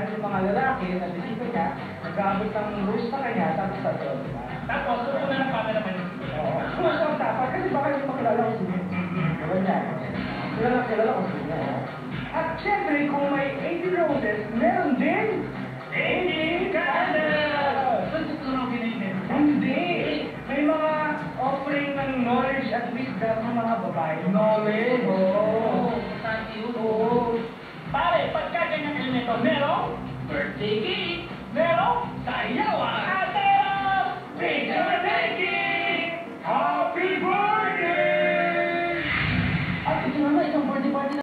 minsan, yung mga lalaki, na bisita niya, nag-aabot ng rose sa kanya, tapos sa doon. Tapos, una ng camera man yung Oo. Kung dapat, kasi baka yung makilala ko sino. Ganyan. Kilala ko sino. At syempre, kung may 80 roses, meron din 80 candles! Saan sa tulong binigyan? Hindi! May mga offering ng knowledge at wisdom ng mga babae. Knowledge? Oo. Saan yun? Oo. Pare, pagka ganyan elemento, merong birthday cake, merong sayawan, at merong picture taking! Happy birthday! At ito naman, isang birthday party